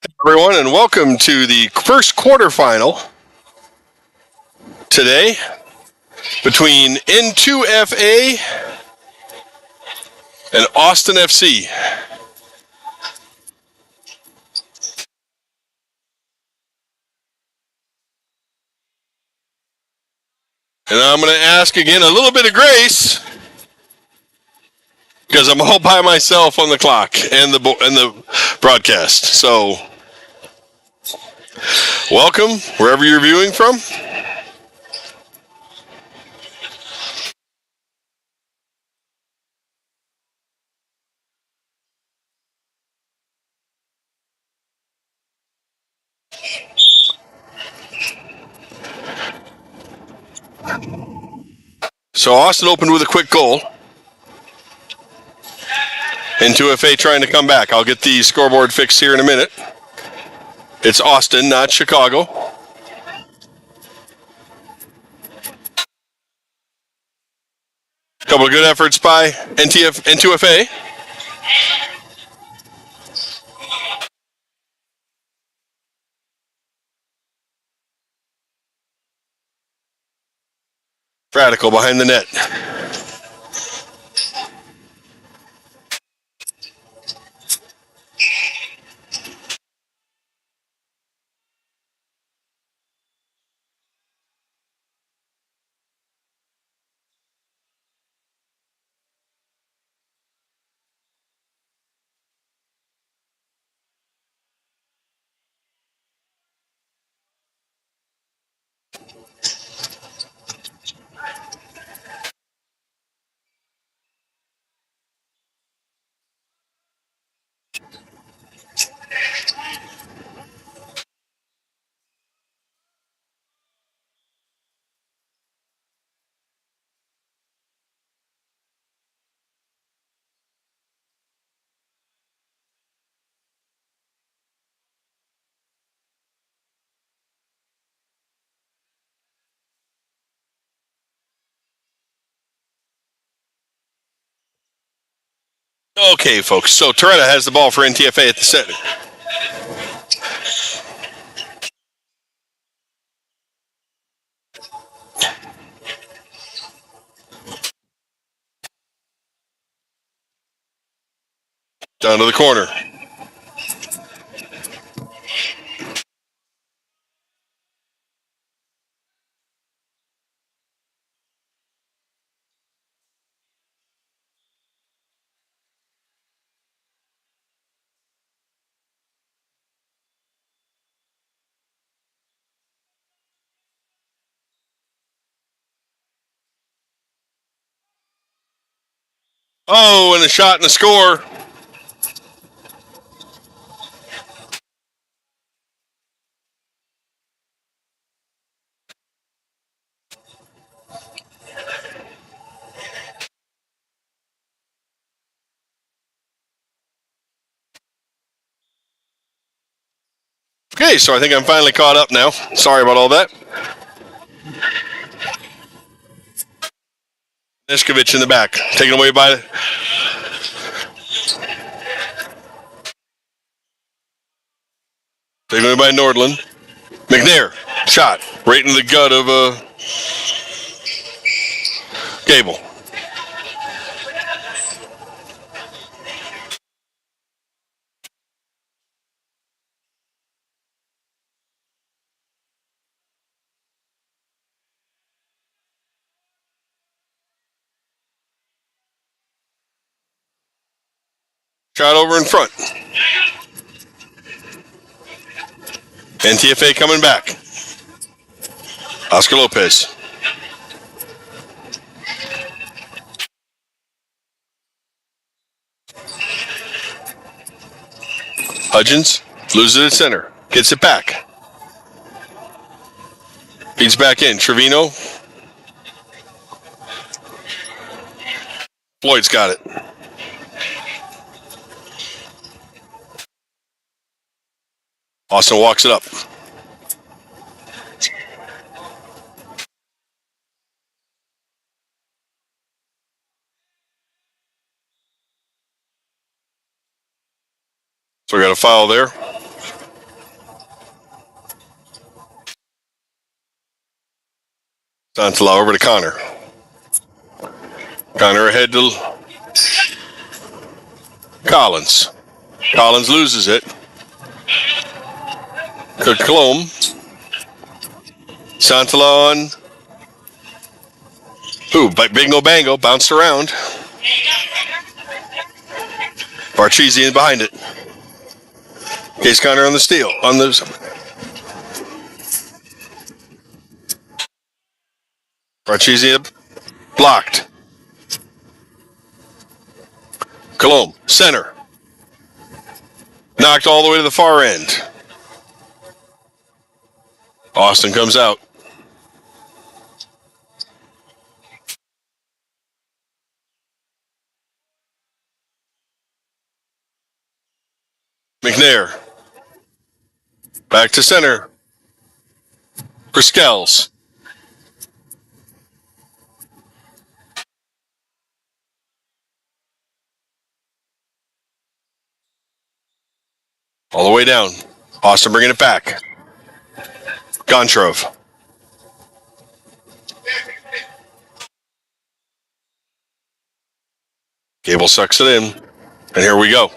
Everyone, and welcome to the first quarterfinal today between N2FA and Austin FC. And I'm going to ask again a little bit of grace because I'm all by myself on the clock and the broadcast. So, welcome wherever you're viewing from. So Austin opened with a quick goal. N2FA trying to come back. I'll get the scoreboard fixed here in a minute. It's Austin, not Chicago. Couple of good efforts by N2FA. Radical behind the net. Okay, folks. So Toretta has the ball for NTFA at the center. Down to the corner. Oh, and a shot and a score. Okay, so I think I'm finally caught up now. Sorry about all that. Niskovich in the back. Taken away by... Taken away by Nordland. McNair. Shot. Right in the gut of Gable. Shot over in front. NTFA coming back. Oscar Lopez. Hudgens loses it at center. Gets it back. Feeds back in. Trevino. Floyd's got it. Austin walks it up. So we got a foul there. Santala over to Connor. Connor ahead to Collins. Collins loses it. To Colomb. Santala on. Ooh, bingo bango, bounced around. Barchese behind it. Case Connor on the steal. On the Barchese blocked. Colomb, center. Knocked all the way to the far end. Austin comes out. McNair. Back to center. For Skells. All the way down. Austin bringing it back. Gontrove. Gable sucks it in. And here we go.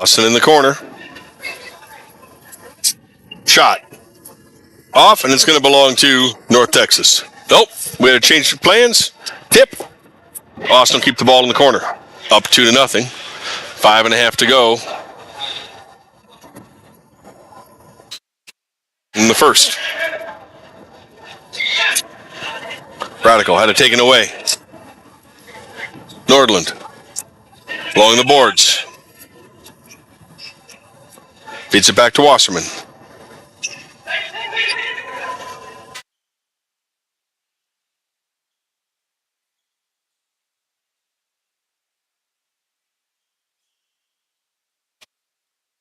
Austin in the corner. Shot. Off, and it's going to belong to North Texas. Nope, we had to change the plans. Tip. Austin will keep the ball in the corner. Up 2-0. 5.5 to go in the first. Radical had it taken away. Nordland along the boards. Feeds it back to Wasserman.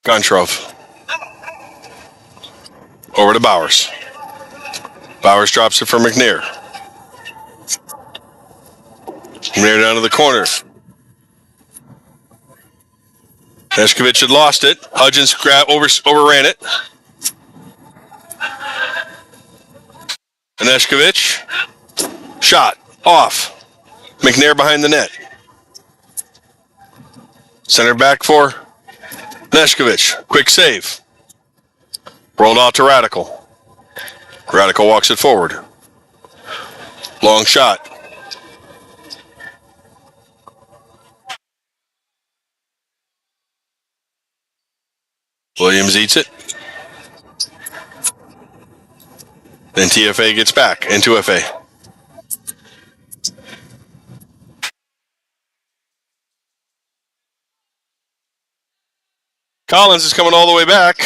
Gontrove. Over to Bowers. Bowers drops it for McNair. McNair down to the corner. Neshkovich had lost it. Hudgens overran it. Neshkovich. Shot. Off. McNair behind the net. Center back for Neshkovich. Quick save. Rolled out to Radical. Radical walks it forward. Long shot. Williams eats it. N2FA gets back. N2FA. Collins is coming all the way back.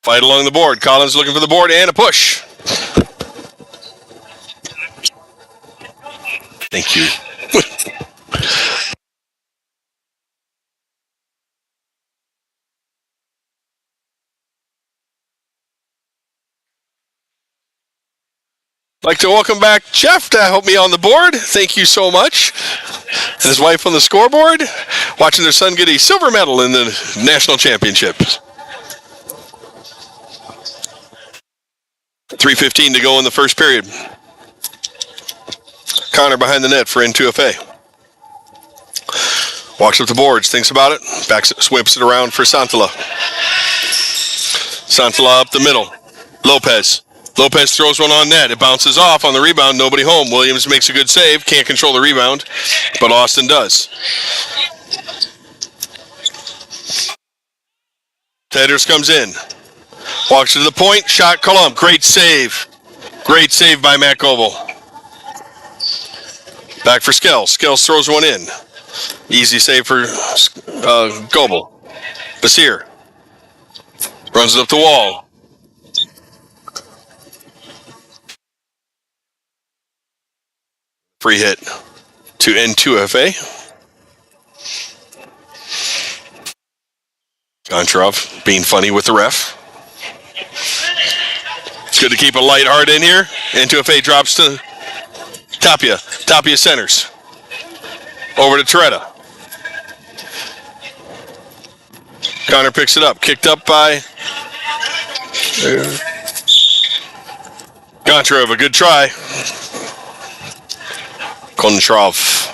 Fight along the board. Collins looking for the board and a push. Thank you. I'd like to welcome back Jeff to help me on the board. Thank you so much. And his wife on the scoreboard, watching their son get a silver medal in the national championships. 3:15 to go in the first period. Connor behind the net for N2FA. Walks up the boards, thinks about it, whips it around for Santala. Santala up the middle. Lopez. Lopez throws one on net. It bounces off on the rebound. Nobody home. Williams makes a good save. Can't control the rebound, but Austin does. Teders comes in. Walks to the point. Shot Columb. Great save. Great save by Matt Goebel. Back for Skells. Skells throws one in. Easy save for Goebel. Basir. Runs it up the wall. Free hit to N2FA. Goncharov being funny with the ref. It's good to keep a light heart in here. N2FA drops to Tapia. Tapia centers. Over to Toretta. Connor picks it up. Kicked up by Goncharov. A good try. Goncharov.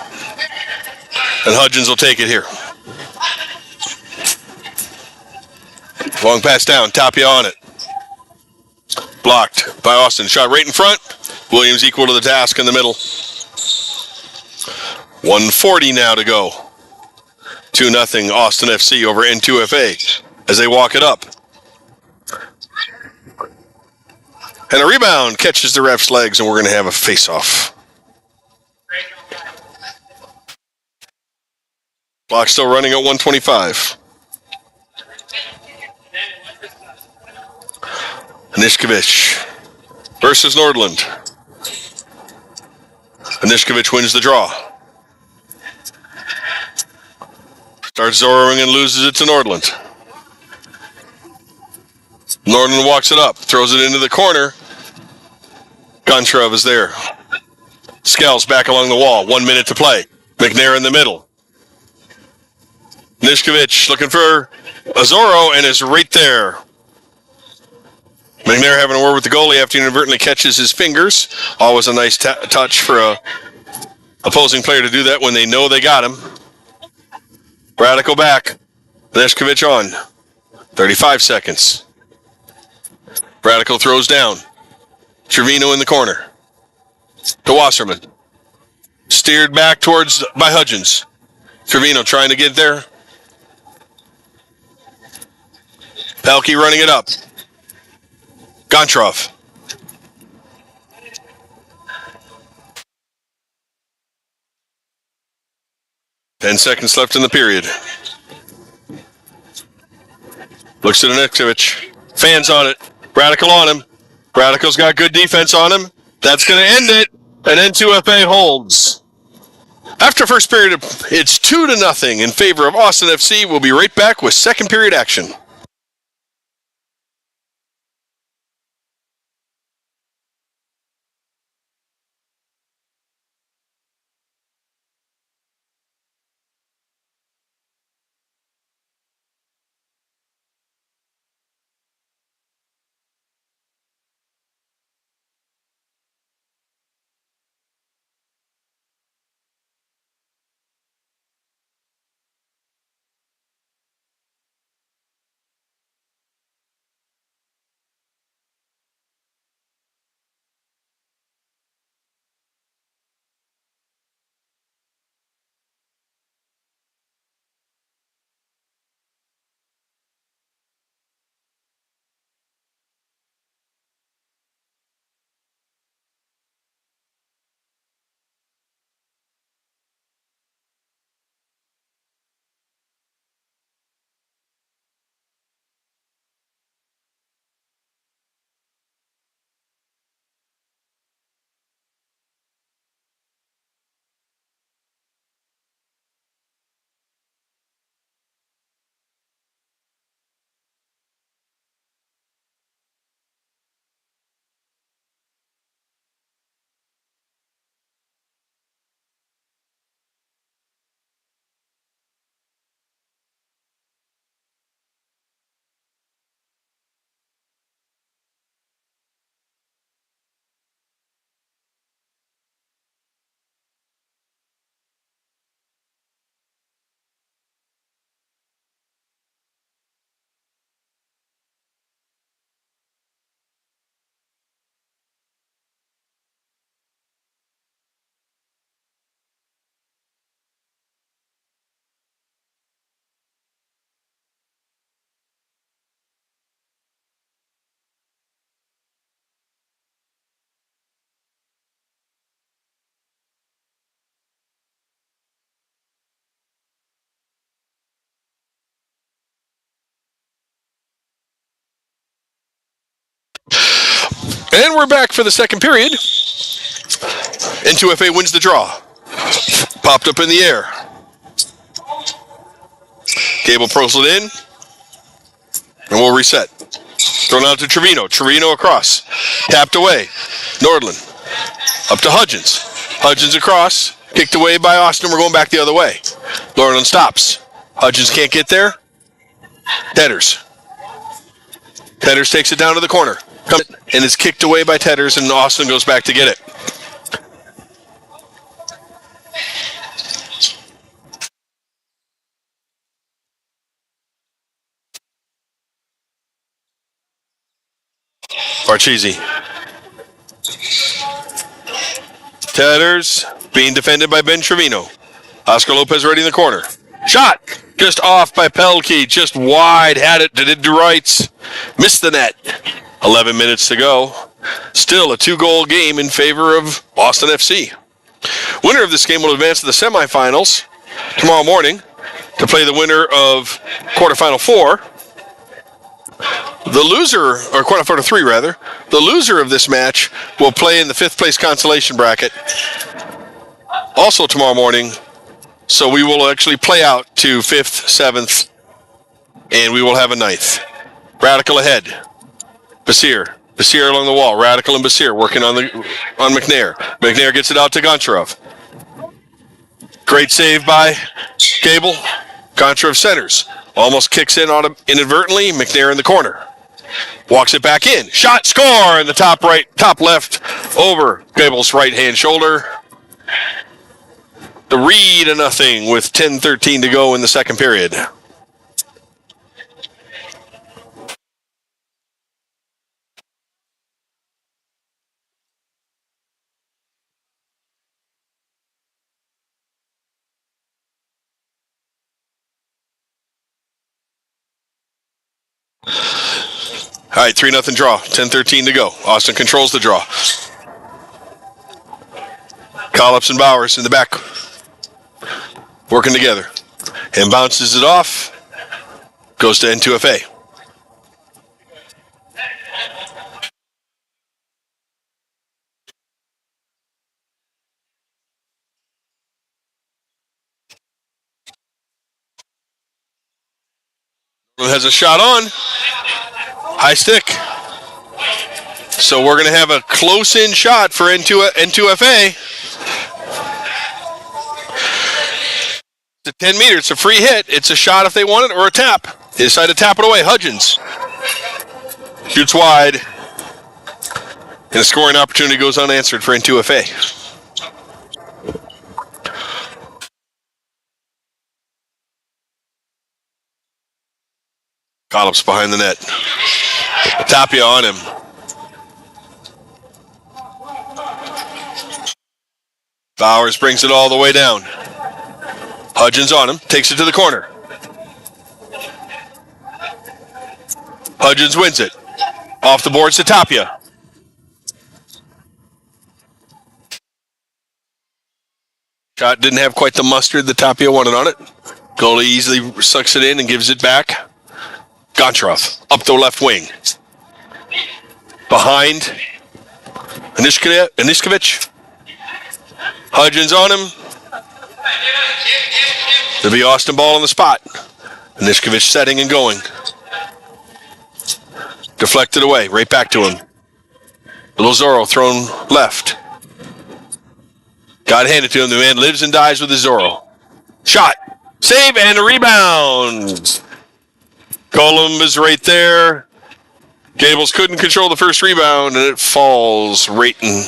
And Hudgens will take it here. Long pass down. Tapia on it. Blocked by Austin. Shot right in front. Williams equal to the task in the middle. 1:40 now to go. 2-0 Austin FC over N2FA as they walk it up. And a rebound catches the ref's legs, and we're going to have a face-off. Clock still running at 1:25. Anishkovich versus Nordland. Anishkovich wins the draw. Starts zoroing and loses it to Nordland. Nordland walks it up, throws it into the corner. Goncharov is there. Scales back along the wall. 1 minute to play. McNair in the middle. Nishkovich looking for a Zorro and is right there. McNair having a word with the goalie after he inadvertently catches his fingers. Always a nice touch for a opposing player to do that when they know they got him. Radical back. Nishkovich on. 35 seconds. Radical throws down. Trevino in the corner. To Wasserman. Steered back towards by Hudgens. Trevino trying to get there. Pelkey running it up. Goncharov. Ten seconds left in the period. Looks at Anishkovich. Fans on it. Radical on him. Radical's got good defense on him. That's going to end it. And N2FA holds. After first period, it's 2-0 in favor of Austin FC. We'll be right back with second period action. And we're back for the second period. N2FA wins the draw. Popped up in the air. Gable pulls it in. And we'll reset. Thrown out to Trevino. Trevino across. Tapped away. Nordland. Up to Hudgens. Hudgens across. Kicked away by Austin. We're going back the other way. Nordland stops. Hudgens can't get there. Tedders. Tedders takes it down to the corner. And is kicked away by Tedders, and Austin goes back to get it. Parcheesi. Tedders being defended by Ben Trevino. Oscar Lopez ready in the corner. Shot! Just off by Pelkey. Just wide. Had it. Did it do rights. Missed the net. 11 minutes to go. Still a 2-goal game in favor of Boston FC. Winner of this game will advance to the semifinals tomorrow morning to play the winner of quarterfinal 4. The loser, or quarterfinal 3 rather, the loser of this match will play in the 5th place consolation bracket also tomorrow morning. So we will actually play out to 5th, 7th, and we will have a 9th. Radical ahead. Basir along the wall. Radical and Basir working on McNair. McNair gets it out to Goncharov. Great save by Gable. Goncharov centers. Almost kicks in on him inadvertently. McNair in the corner. Walks it back in. Shot, score! In the top right, top left, over Gable's right-hand shoulder. The Reed 0 with 10:13 to go in the second period. All right, 3-0 draw. 10:13 to go. Austin controls the draw. Collips and Bowers in the back. Working together. And bounces it off. Goes to N2FA. Has a shot on. High stick. So we're going to have a close-in shot for N2FA. It's 10 meters. It's a free hit. It's a shot if they want it, or a tap. They decide to tap it away. Hudgens shoots wide. And a scoring opportunity goes unanswered for N2FA. Collips behind the net. Tapia on him. Bowers brings it all the way down. Hudgens on him. Takes it to the corner. Hudgens wins it. Off the boards to Tapia. Shot didn't have quite the mustard that Tapia wanted on it. Goalie easily sucks it in and gives it back. Goncharov up the left wing. Behind Anishkovich. Hudgens on him. There'll be Austin ball on the spot. Anishkovich setting and going. Deflected away, right back to him. Zorro thrown left. Got handed to him. The man lives and dies with the Zorro. Shot. Save and a rebound. Colum is right there. Gables couldn't control the first rebound, and it falls right in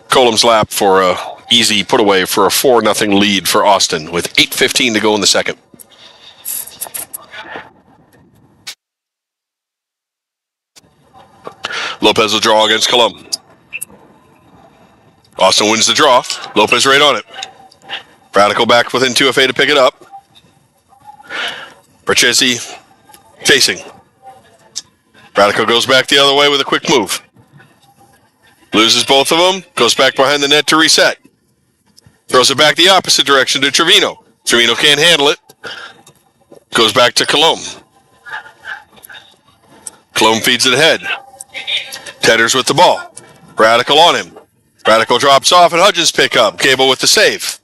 Colum's lap for a easy put away for a 4-0 lead for Austin with 8:15 to go in the second. Lopez will draw against Colum. Austin wins the draw. Lopez right on it. Radical back with N2FA to pick it up. Parcheesi chasing. Radical goes back the other way with a quick move. Loses both of them. Goes back behind the net to reset. Throws it back the opposite direction to Trevino. Trevino can't handle it. Goes back to Colom. Colom feeds it ahead. Tedders with the ball. Radical on him. Radical drops off and Hudgens pick up. Cable with the save.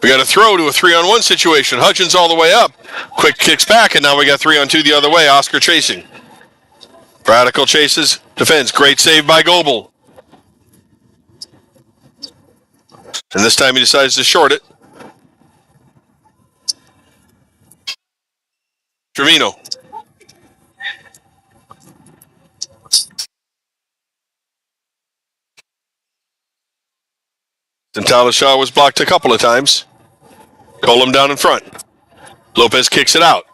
We got a throw to a 3-on-1 situation. Hutchins all the way up. Quick kicks back, and now we got 3-on-2 the other way. Oscar chasing. Radical chases, defends. Great save by Goebel. And this time he decides to short it. Trevino. Shaw was blocked a couple of times. Colum down in front. Lopez kicks it out.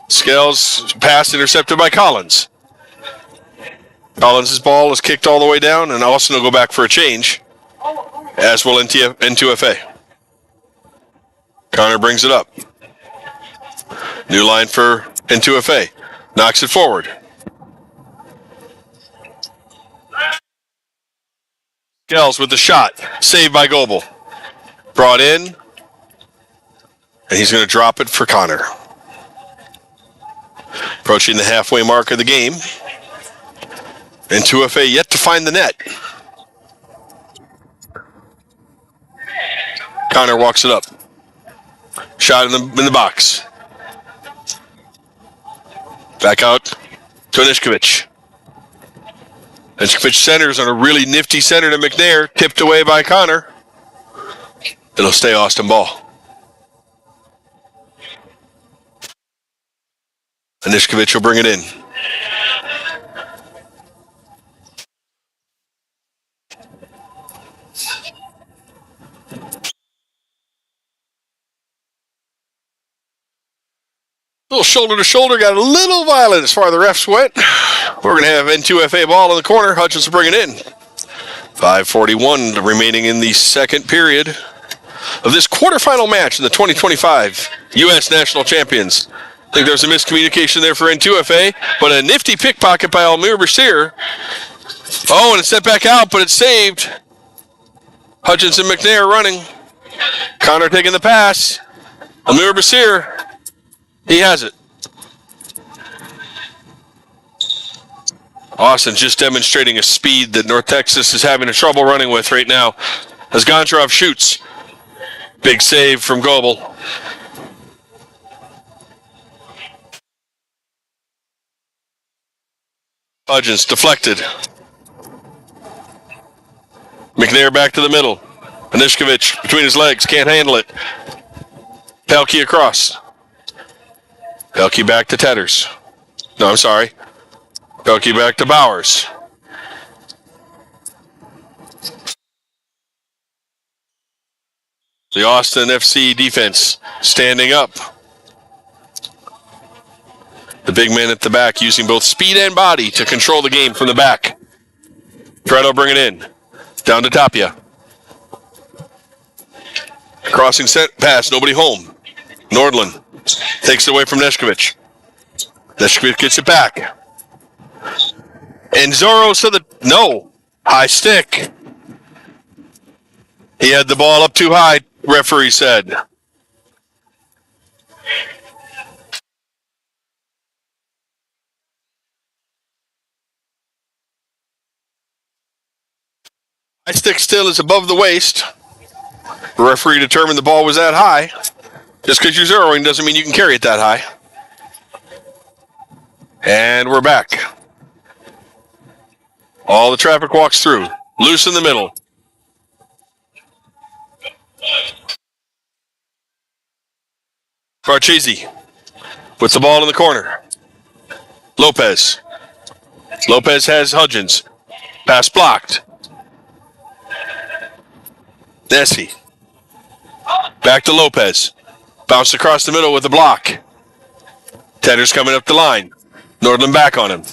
Scales pass intercepted by Collins. Collins' ball is kicked all the way down, and Austin will go back for a change, as will N2FA. Connor brings it up. New line for N2FA. Knocks it forward. Scales with the shot. Saved by Goebel. Brought in. And he's going to drop it for Connor. Approaching the halfway mark of the game. N2FA yet to find the net. Connor walks it up. Shot in the box. Back out to Nishkovich. Nishkovich centers on a really nifty center to McNair. Tipped away by Connor. It'll stay Austin ball. Nishkovich will bring it in. A little shoulder to shoulder, got a little violent as far as the refs went. We're going to have N2FA ball in the corner. Hutchins will bring it in. 5:41 remaining in the second period of this quarterfinal match in the 2025 U.S. National Champions. I think there's a miscommunication there for N2FA, but a nifty pickpocket by Almir Bashir. Oh, and it's sent back out, but it's saved. Hutchins and McNair running. Connor taking the pass. Almir Bashir. He has it. Austin just demonstrating a speed that North Texas is having trouble running with right now as Goncharov shoots. Big save from Goebel. Hutchins deflected. McNair back to the middle. Anishkovich between his legs, can't handle it. Pelkey across. Pelkey back to Tetters. No, I'm sorry. Pelkey back to Bowers. The Austin FC defense standing up. The big man at the back using both speed and body to control the game from the back. Fred bring it in. Down to Tapia. Crossing set pass, nobody home. Nordland takes it away from Neshkovich. Neshkovich gets it back. And Zoros to the... No. High stick. He had the ball up too high, referee said. High stick still is above the waist. The referee determined the ball was that high. Just because you're zeroing doesn't mean you can carry it that high. And we're back. All the traffic walks through. Loose in the middle. Farchese with the ball in the corner. Lopez. Lopez has Hutchins. Pass blocked. Nessie. Back to Lopez. Bounced across the middle with a block. Tedder's coming up the line. Nordland back on him.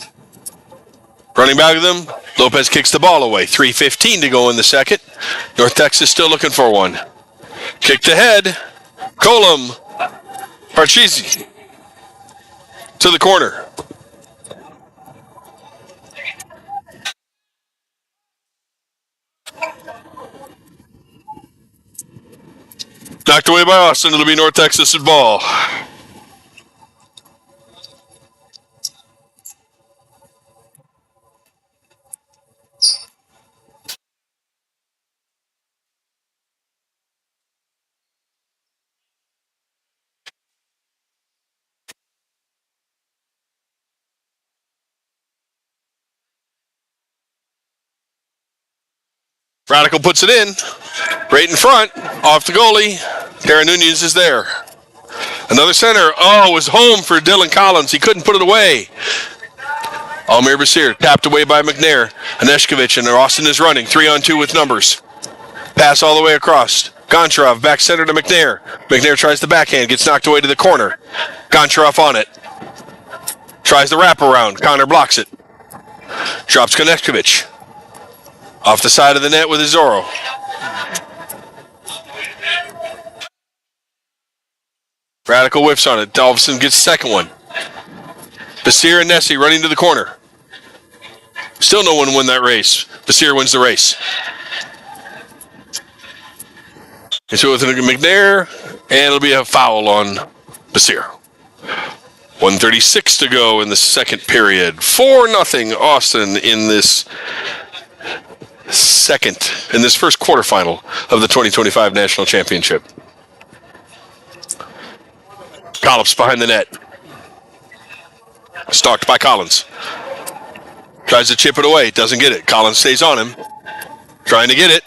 Running back with him. Lopez kicks the ball away. 3:15 to go in the second. North Texas still looking for one. Kicked ahead. Colum. Farchese. To the corner. Knocked away by Austin. It'll be North Texas' ball. Radical puts it in. Right in front. Off the goalie. Darren Nunez is there. Another center. Oh, it was home for Dylan Collins. He couldn't put it away. Almir Basir tapped away by McNair. Aneshkovich and Austin is running. 3-on-2 with numbers. Pass all the way across. Goncharov back center to McNair. McNair tries the backhand. Gets knocked away to the corner. Goncharov on it. Tries the wraparound. Connor blocks it. Drops Konechkovich. Off the side of the net with Izoro. Radical whiffs on it. Dolphson gets the second one. Basir and Nessie running to the corner. Still no one won that race. Basir wins the race. Into it with McNair, and it'll be a foul on Basir. 1:36 to go in the second period. 4-0 Austin in this first quarterfinal of the 2025 National Championship. Collops behind the net. Stalked by Collins. Tries to chip it away. Doesn't get it. Collins stays on him. Trying to get it.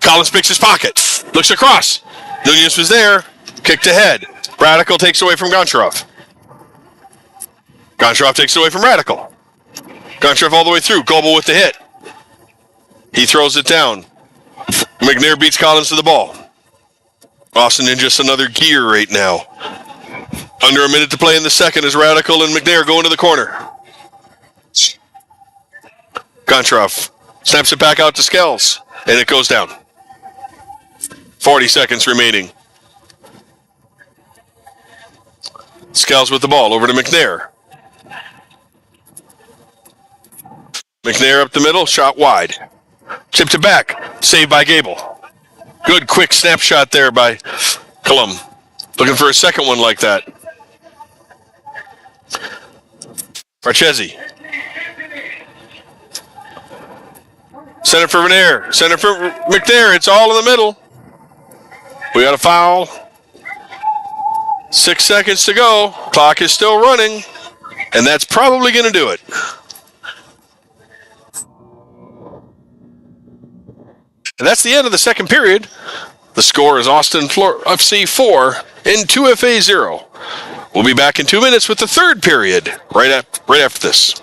Collins picks his pocket. Looks across. Nunez was there. Kicked ahead. Radical takes away from Goncharov. Goncharov takes it away from Radical. Goncharov all the way through. Goebel with the hit. He throws it down. McNair beats Collins to the ball. Austin in just another gear right now. Under a minute to play in the second as Radical and McNair go into the corner. Goncharov snaps it back out to Skells, and it goes down. 40 seconds remaining. Skells with the ball over to McNair. McNair up the middle, shot wide. Chipped it back, saved by Gable. Good quick snapshot there by Cullum. Looking for a second one like that. Marchesi. Center for McNair. Center for McNair. It's all in the middle. We got a foul. 6 seconds to go. Clock is still running. And that's probably going to do it. And that's the end of the second period. The score is Austin FC 4 N2FA 0. We'll be back in 2 minutes with the third period right after this.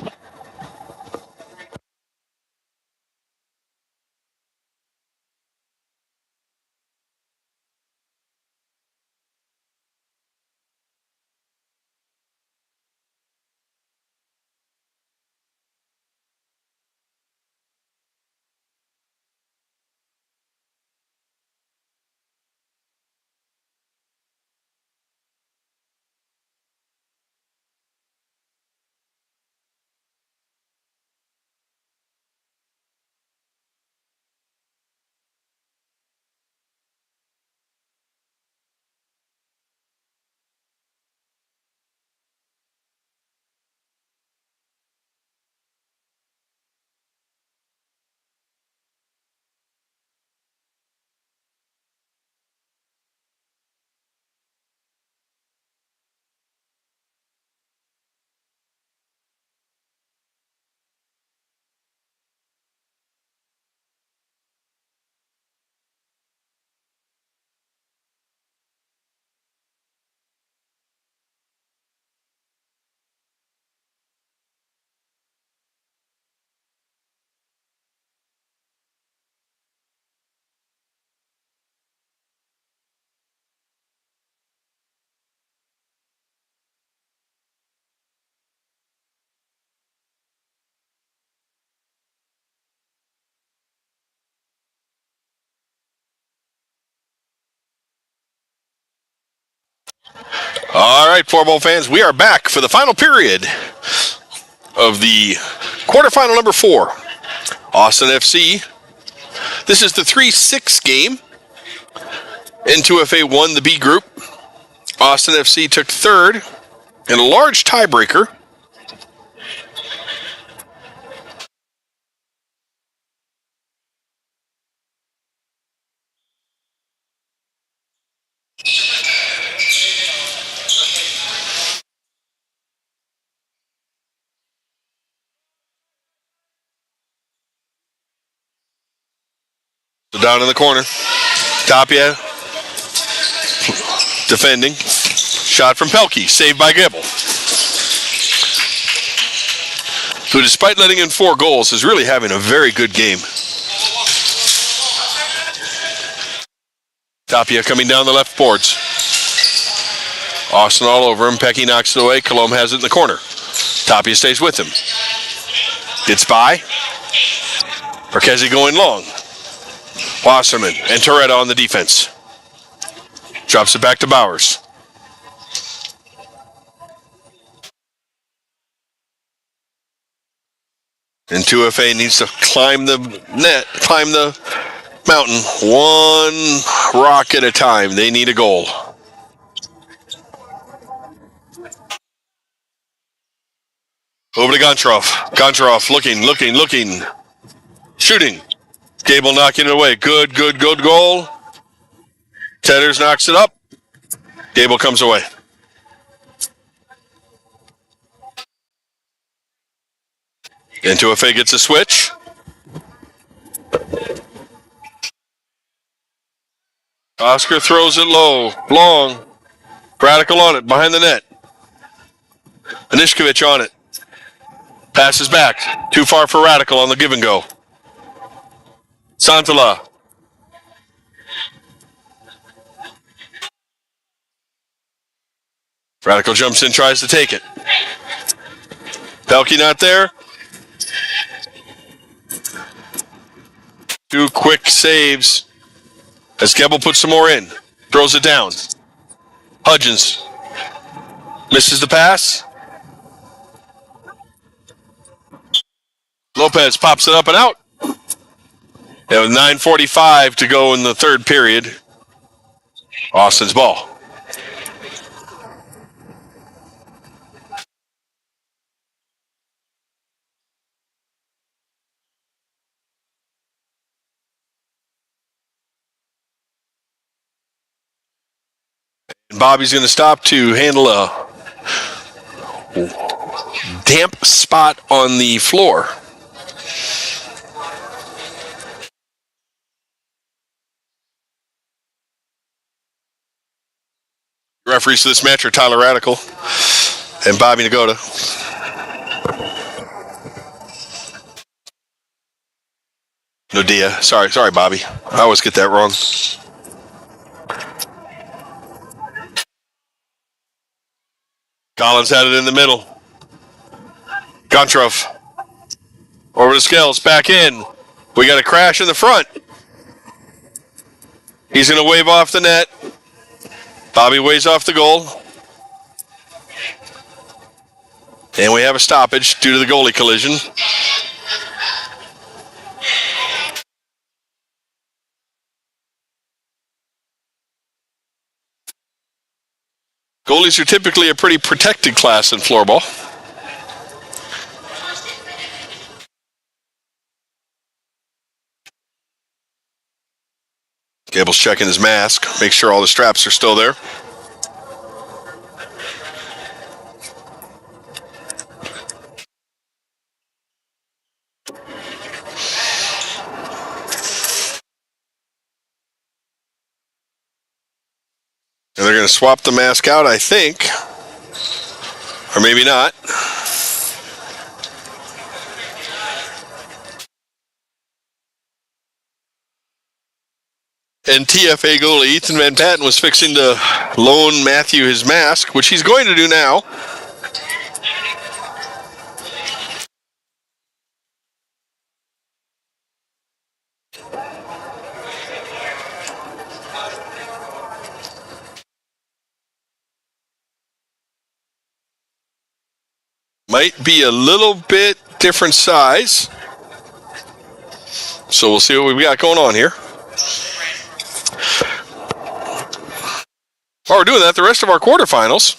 All right, floorball fans, we are back for the final period of the quarterfinal number 4. Austin FC. This is the 3-6 game. N2FA won the B group. Austin FC took third in a large tiebreaker. So down in the corner. Tapia defending. Shot from Pelkey. Saved by Gibble. Who, despite letting in 4 goals, is really having a very good game. Tapia coming down the left boards. Austin all over him. Pecky knocks it away. Colomb has it in the corner. Tapia stays with him. Gets by. Marchese going long. Wasserman and Toretta on the defense. Drops it back to Bowers. N2FA needs to climb the net, climb the mountain, 1 rock at a time. They need a goal. Over to Goncharov. Goncharov looking. Shooting. Gable knocking it away. Good goal. Tedders knocks it up. Gable comes away. N2FA gets a switch. Oscar throws it low. Long. Radical on it. Behind the net. Anishkovich on it. Passes back. Too far for Radical on the give and go. Santala. Radical jumps in, tries to take it. Pelkey not there. 2 quick saves as Gebel puts some more in. Throws it down. Hudgens misses the pass. Lopez pops it up and out. It was 9:45 to go in the 3rd period. Austin's ball. And Bobby's going to stop to handle a damp spot on the floor. Referees to this match are Tyler Radical and Bobby Nagoda. Nodia. Sorry, Bobby. I always get that wrong. Collins had it in the middle. Goncharov. Over to Scales. Back in. We got a crash in the front. He's going to wave off the net. Bobby waves off the goal. And we have a stoppage due to the goalie collision. Goalies are typically a pretty protected class in floorball. Gable's checking his mask, make sure all the straps are still there. And they're going to swap the mask out, I think. Or maybe not. N2FA goalie Ethan Van Patten was fixing to loan Matthew his mask, which he's going to do now. Might be a little bit different size. So we'll see what we've got going on here. While we're doing that, the rest of our quarterfinals.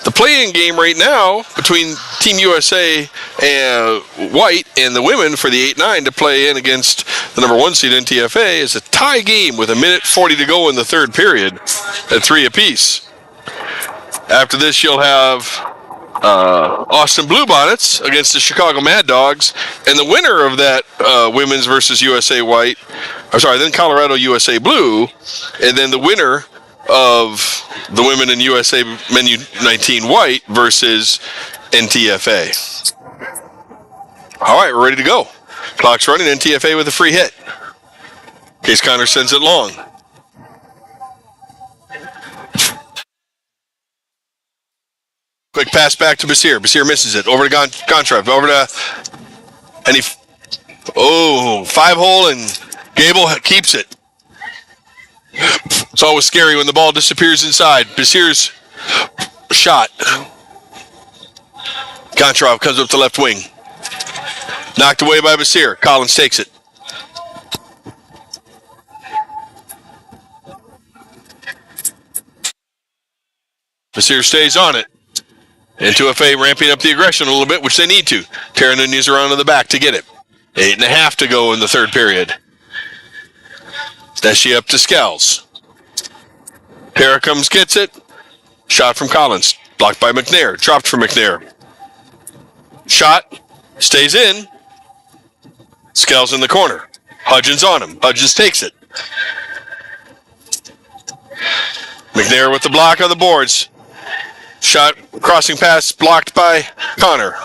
The play-in game right now between Team USA and White and the women for the 8-9 to play in against the number 1 seed N2FA is a tie game with 1:40 to go in the 3rd period at 3 apiece. After this, you'll have Austin Bluebonnets against the Chicago Mad Dogs, and the winner of that women's versus USA White, then Colorado USA Blue, and then the winner of the women in USA Men U19 White versus N2FA. All right, we're ready to go. Clock's running. N2FA with a free hit. Case Connor sends it long. Quick pass back to Basir. Basir misses it. Over to Gontrev. Over to... And he... 5-hole, and Gable keeps it. It's always scary when the ball disappears inside. Basir's shot. Gontrev comes up the left wing. Knocked away by Basir. Collins takes it. Basir stays on it. N2FA ramping up the aggression a little bit, which they need to. Tara Nunez around to the back to get it. 8.5 to go in the third period. Stashy up to Scales. Tara comes, gets it. Shot from Collins. Blocked by McNair. Dropped for McNair. Shot. Stays in. Scales in the corner. Hudgens on him. Hudgens takes it. McNair with the block on the boards. Shot, crossing pass, blocked by Connor.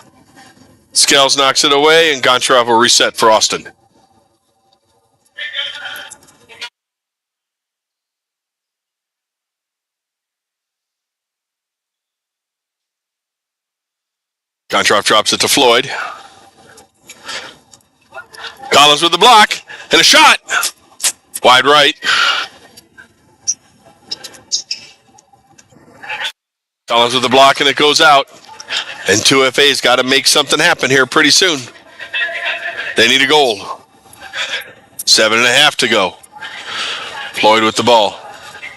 Scales knocks it away, and Gontrev will reset for Austin. Gontrev drops it to Floyd. Collins with the block, and a shot. Wide right. Collins with the block, and it goes out. And N2FA's got to make something happen here pretty soon. They need a goal. 7.5 to go. Floyd with the ball.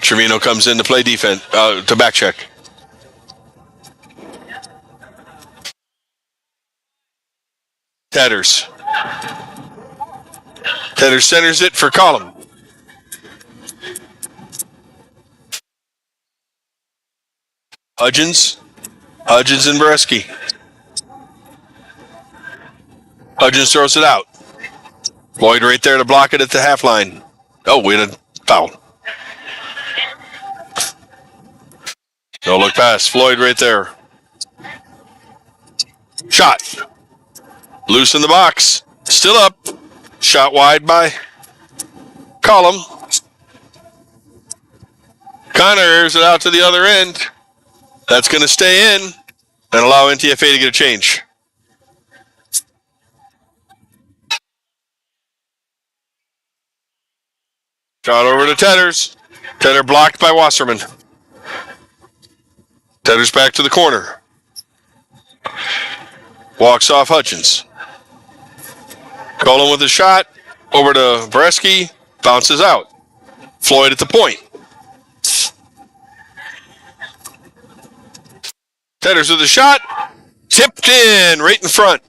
Trevino comes in to play defense, to back check. Tedders. Tedders centers it for Collum. Hudgens and Bresky. Hudgens throws it out. Floyd right there to block it at the half line. Oh, we had a foul. No look pass. Floyd right there. Shot. Loose in the box. Still up. Shot wide by Collum. Connor airs it out to the other end. That's going to stay in and allow N2FA to get a change. Shot over to Tedders. Tedder blocked by Wasserman. Tedders back to the corner. Walks off Hutchins. Colin with a shot. Over to Bresky. Bounces out. Floyd at the point. Tedders with a shot. Tipped in right in front.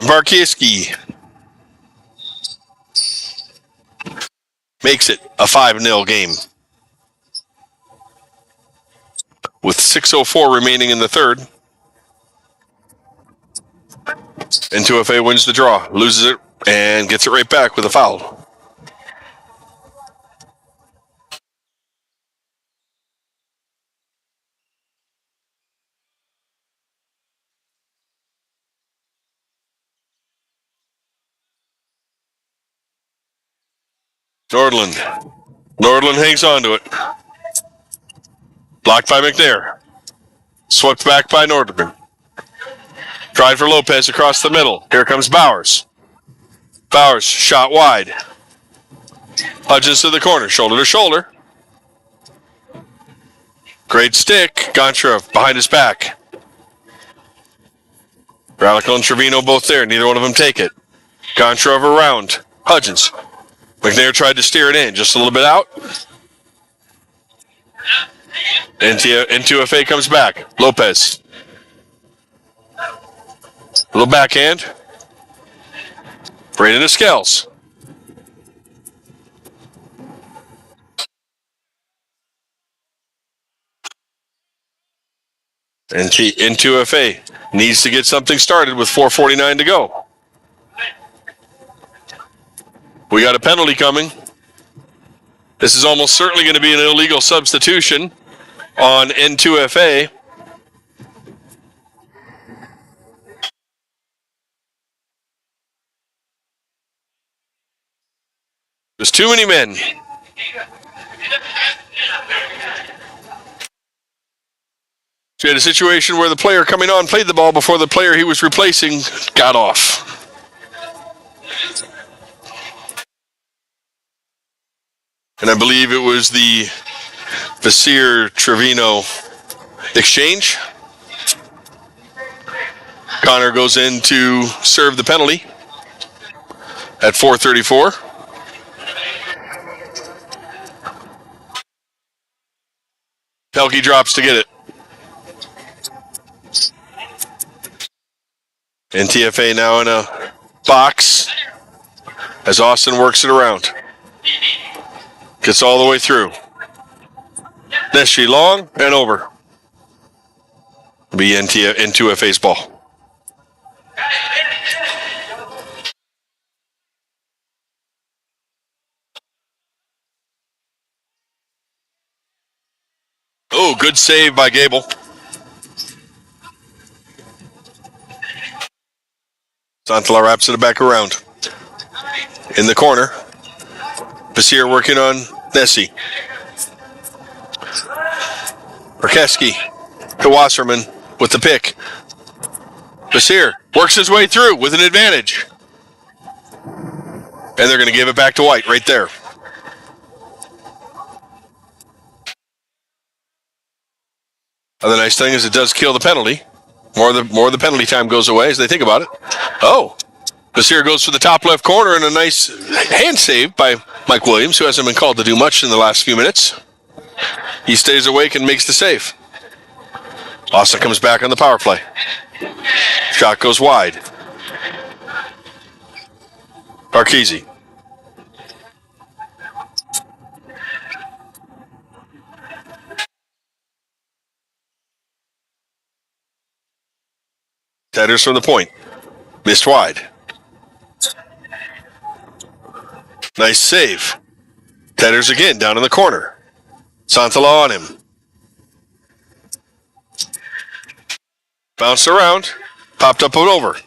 Varkieski makes it a 5-0 game. With 6:04 remaining in the third. N2FA wins the draw, loses it, and gets it right back with a foul. Nordland hangs on to it. Blocked by McNair. Swept back by Nordland. Tried for Lopez across the middle. Here comes Bowers. Bowers shot wide. Hudgens to the corner, shoulder to shoulder. Great stick. Gontrev behind his back. Radical and Trevino both there. Neither one of them take it. Gontrev around. Hudgens. McNair tried to steer it in. Just a little bit out. N2FA comes back. Lopez. Little backhand. Right into Scales. N2FA needs to get something started with 4:49 to go. We got a penalty coming. This is almost certainly going to be an illegal substitution on N2FA. There's too many men. So we had a situation where the player coming on played the ball before the player he was replacing got off. And I believe it was the Vasir-Trevino exchange. Connor goes in to serve the penalty at 4:34. Pelkey drops to get it. NTFA now in a box as Austin works it around. Gets all the way through. Neshi long and over. Be N2FA's ball. Oh, good save by Gable. Santala wraps it back around. In the corner. Basir working on Nessie. Orkeski to Wasserman with the pick. Basir works his way through with an advantage. And they're going to give it back to White right there. Other nice thing is it does kill the penalty. More of the penalty time goes away as they think about it. Oh, Basir goes for the top left corner and a nice hand save by Mike Williams, who hasn't been called to do much in the last few minutes. He stays awake and makes the save. Austin comes back on the power play. Shot goes wide. Marchese. Tatters from the point. Missed wide. Nice save. Tatters again down in the corner. Santala on him. Bounced around. Popped up and over.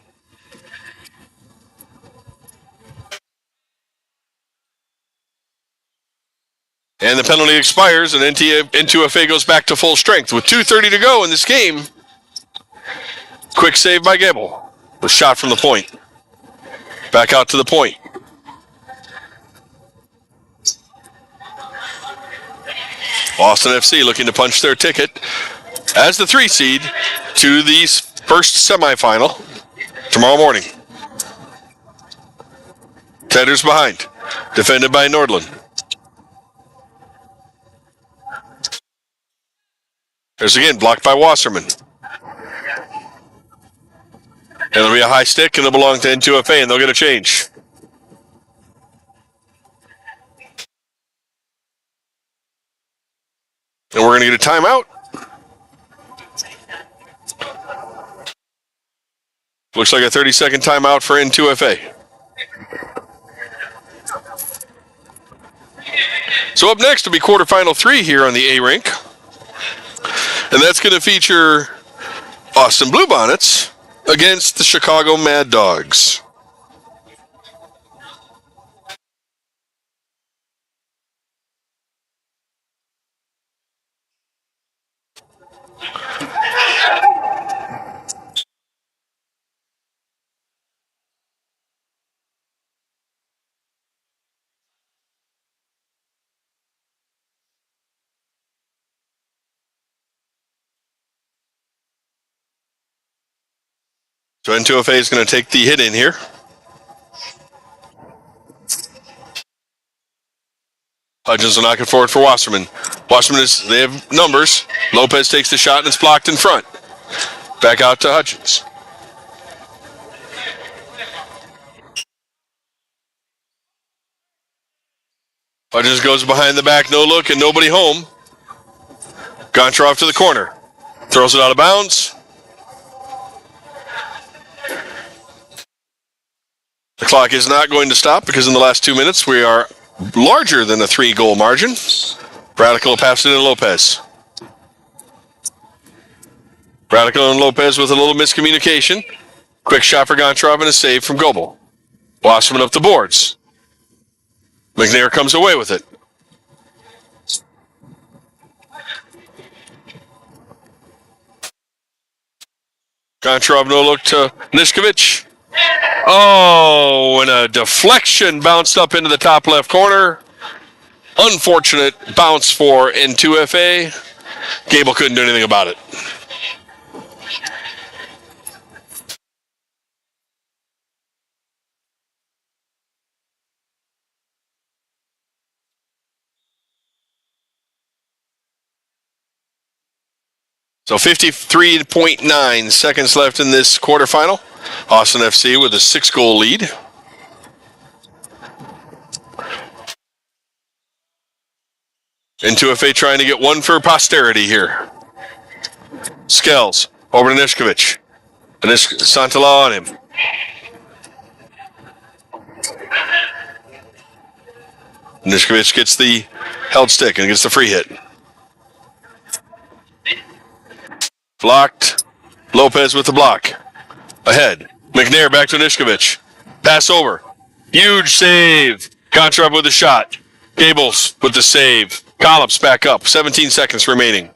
And the penalty expires, and N2FA goes back to full strength with 2:30 to go in this game. Quick save by Gable. The shot from the point. Back out to the point. Austin FC looking to punch their ticket as the 3 seed to the first semifinal tomorrow morning. Tatters behind. Defended by Nordland. There's again blocked by Wasserman. And it'll be a high stick, and it'll belong to N2FA, and they'll get a change. And we're going to get a timeout. Looks like a 30-second timeout for N2FA. So up next will be quarterfinal 3 here on the A rink. And that's going to feature Austin Bluebonnets against the Chicago Mad Dogs. So N2FA is going to take the hit in here. Hudgens will knock it forward for Wasserman. Wasserman they have numbers. Lopez takes the shot and it's blocked in front. Back out to Hudgens. Hodges goes behind the back, no look, and nobody home. Goncharov to the corner. Throws it out of bounds. The clock is not going to stop because in the last 2 minutes we are larger than a 3-goal margin. Radical passed it to Lopez. Radical and Lopez with a little miscommunication. Quick shot for Goncharov and a save from Goebel. Wasserman up the boards. McNair comes away with it. Goncharov no look to Nishkovich. Oh, and a deflection bounced up into the top left corner. Unfortunate bounce for N2FA. Gable couldn't do anything about it. So 53.9 seconds left in this quarterfinal. Austin FC with a 6-goal lead. N2FA trying to get one for posterity here. Skells over to Nishkovich. Santala on him. Nishkovich gets the held stick and gets the free hit. Blocked. Lopez with the block. Ahead. McNair back to Nishkovich. Pass over. Huge save. Goncharov with the shot. Gables with the save. Collops back up. 17 seconds remaining.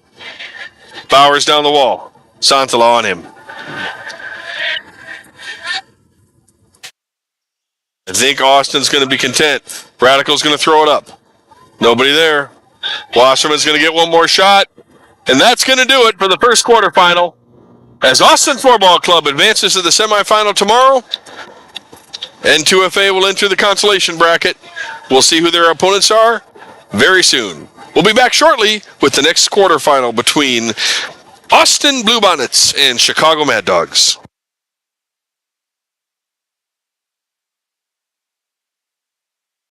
Bowers down the wall. Santala on him. I think Austin's going to be content. Radical's going to throw it up. Nobody there. Wasserman's going to get one more shot. And that's going to do it for the first quarterfinal. As Austin Floorball Club advances to the semifinal tomorrow, N2FA will enter the consolation bracket. We'll see who their opponents are very soon. We'll be back shortly with the next quarterfinal between Austin Bluebonnets and Chicago Mad Dogs.